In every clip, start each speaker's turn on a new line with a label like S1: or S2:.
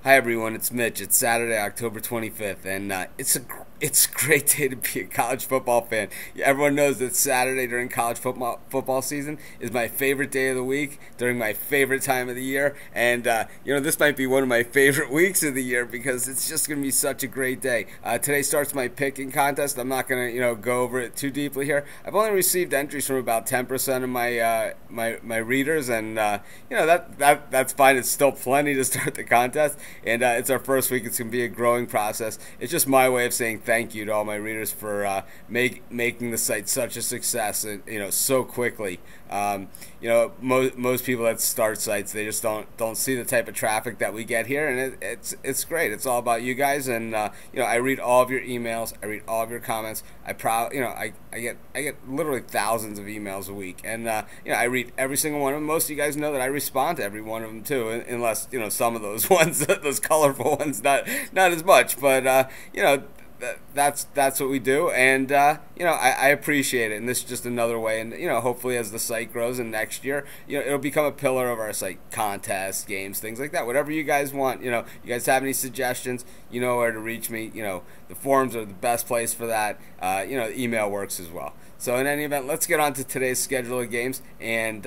S1: Hi everyone, it's Mitch. It's Saturday, October 25th, and it's a great day to be a college football fan. Everyone knows that Saturday during college football season is my favorite day of the week, during my favorite time of the year, and this might be one of my favorite weeks of the year because it's just going to be such a great day. Today starts my picking contest. I'm not going to go over it too deeply here. I've only received entries from about 10% of my readers, and that's fine. It's still plenty to start the contest. And it's our first week. It's going to be a growing process. It's just my way of saying thank you to all my readers for making the site such a success, and so quickly. Most people that start sites, they just don't see the type of traffic that we get here, and it's great. It's all about you guys, and I read all of your emails. I read all of your comments. I get literally thousands of emails a week, and I read every single one of them. Most of you guys know that I respond to every one of them too, unless some of those ones, those colorful ones, not as much. But that's what we do, and I appreciate it. And this is just another way. And hopefully as the site grows, and next year it'll become a pillar of our site. Contests, games, things like that. Whatever you guys want. You guys have any suggestions, you know where to reach me. The forums are the best place for that. Email works as well. So in any event, let's get on to today's schedule of games, and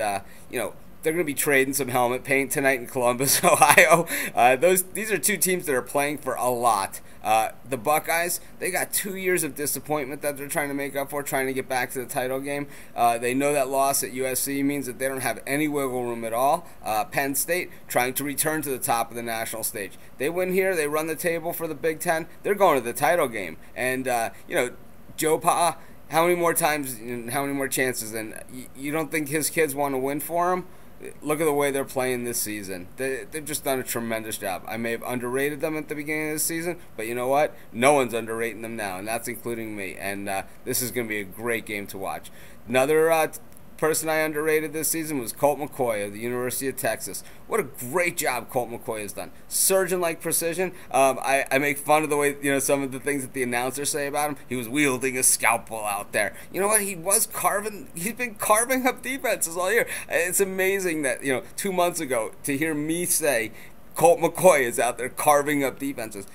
S1: they're going to be trading some helmet paint tonight in Columbus, Ohio. These are two teams that are playing for a lot. The Buckeyes, they got 2 years of disappointment that they're trying to make up for, trying to get back to the title game. They know that loss at USC means that they don't have any wiggle room at all. Penn State, trying to return to the top of the national stage. They win here, they run the table for the Big Ten, they're going to the title game. And, Joe Pa, how many more times and how many more chances? And you don't think his kids want to win for him? Look at the way they're playing this season. They've just done a tremendous job. I may have underrated them at the beginning of the season, but you know what? No one's underrating them now, and that's including me. And this is going to be a great game to watch. Another person I underrated this season was Colt McCoy of the University of Texas. What a great job Colt McCoy has done. Surgeon-like precision. I make fun of the way, some of the things that the announcers say about him. He was wielding a scalpel out there. You know what? He's been carving up defenses all year. It's amazing that, 2 months ago, to hear me say Colt McCoy is out there carving up defenses.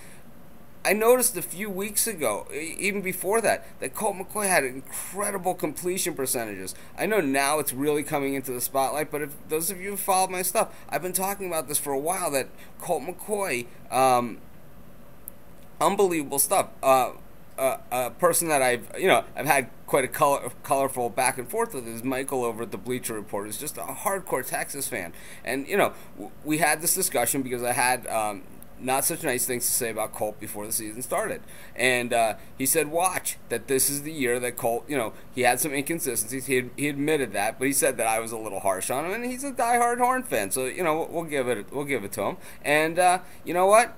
S1: I noticed a few weeks ago, even before that Colt McCoy had incredible completion percentages. I know now it's really coming into the spotlight, but if those of you who followed my stuff, I've been talking about this for a while, that Colt McCoy, unbelievable stuff. A person that I've had quite a colorful back and forth with is Michael over at the Bleacher Report, who's just a hardcore Texas fan. And, we had this discussion because I had not such nice things to say about Colt before the season started. And he said, watch, that this is the year that Colt, he had some inconsistencies. He admitted that, but he said that I was a little harsh on him, and he's a diehard Horn fan. So, we'll give it to him. And you know what?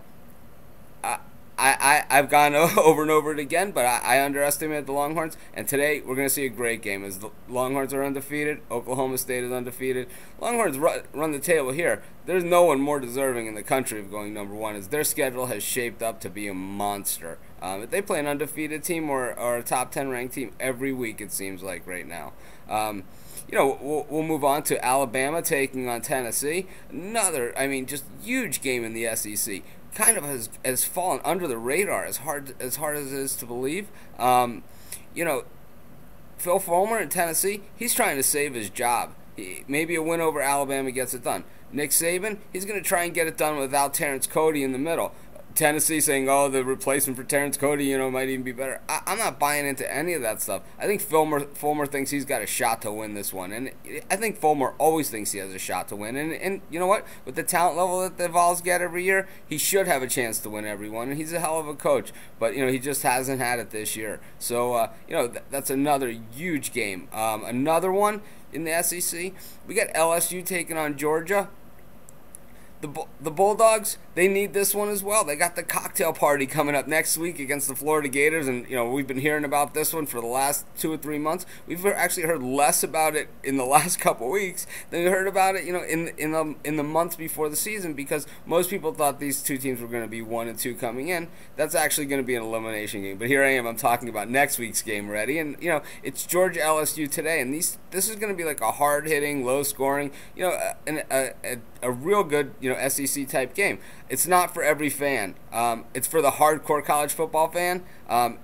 S1: I've gone over and over it again, but I underestimated the Longhorns, and today we're going to see a great game as the Longhorns are undefeated. Oklahoma State is undefeated. Longhorns run the table here. There's no one more deserving in the country of going number one, as their schedule has shaped up to be a monster. If they play an undefeated team or a top 10 ranked team every week, it seems like right now. We'll move on to Alabama taking on Tennessee. Another, just huge game in the SEC. Kind of has fallen under the radar, as hard as it is to believe. Phil Fulmer in Tennessee, he's trying to save his job. Maybe a win over Alabama gets it done. Nick Saban, he's going to try and get it done without Terrence Cody in the middle. Tennessee saying, oh, the replacement for Terrence Cody, might even be better. I'm not buying into any of that stuff. I think Fulmer thinks he's got a shot to win this one. And I think Fulmer always thinks he has a shot to win. And you know what? With the talent level that the Vols get every year, he should have a chance to win every one. And he's a hell of a coach. But, he just hasn't had it this year. So, that's another huge game. Another one in the SEC, we got LSU taking on Georgia. The Bulldogs, they need this one as well. They got the cocktail party coming up next week against the Florida Gators, and we've been hearing about this one for the last 2 or 3 months. We've actually heard less about it in the last couple weeks than we heard about it, in the months before the season, because most people thought these two teams were going to be 1 and 2 coming in. That's actually going to be an elimination game. But here I am, I'm talking about next week's game already, and it's Georgia LSU today, and this is going to be like a hard hitting, low scoring, a real good SEC type game. It's not for every fan. It's for the hardcore college football fan.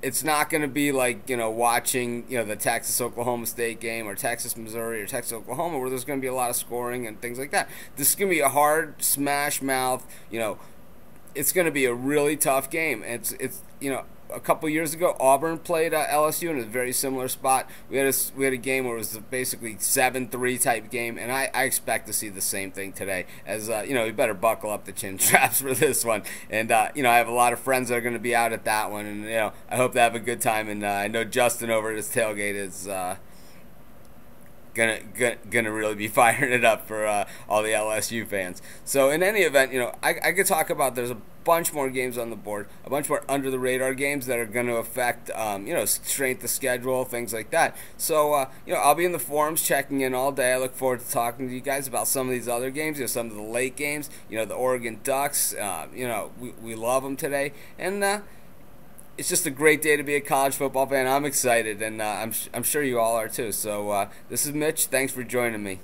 S1: It's not going to be like watching the Texas Oklahoma State game or Texas Missouri or Texas Oklahoma, where there's going to be a lot of scoring and things like that. This is going to be a hard smash mouth. It's going to be a really tough game. It's a couple years ago, Auburn played LSU in a very similar spot. We had a game where it was basically 7-3 type game, and I expect to see the same thing today. As we better buckle up the chin straps for this one. And I have a lot of friends that are going to be out at that one, and I hope they have a good time. And I know Justin over at his tailgate is gonna really be firing it up for all the LSU fans. So in any event, I could talk about there's a bunch more games on the board, a bunch more under the radar games that are going to affect strength of schedule, things like that. So I'll be in the forums checking in all day. I look forward to talking to you guys about some of these other games, some of the late games, the Oregon Ducks. We love them today, and it's just a great day to be a college football fan. I'm excited, and I'm sure you all are too. So this is Mitch. Thanks for joining me.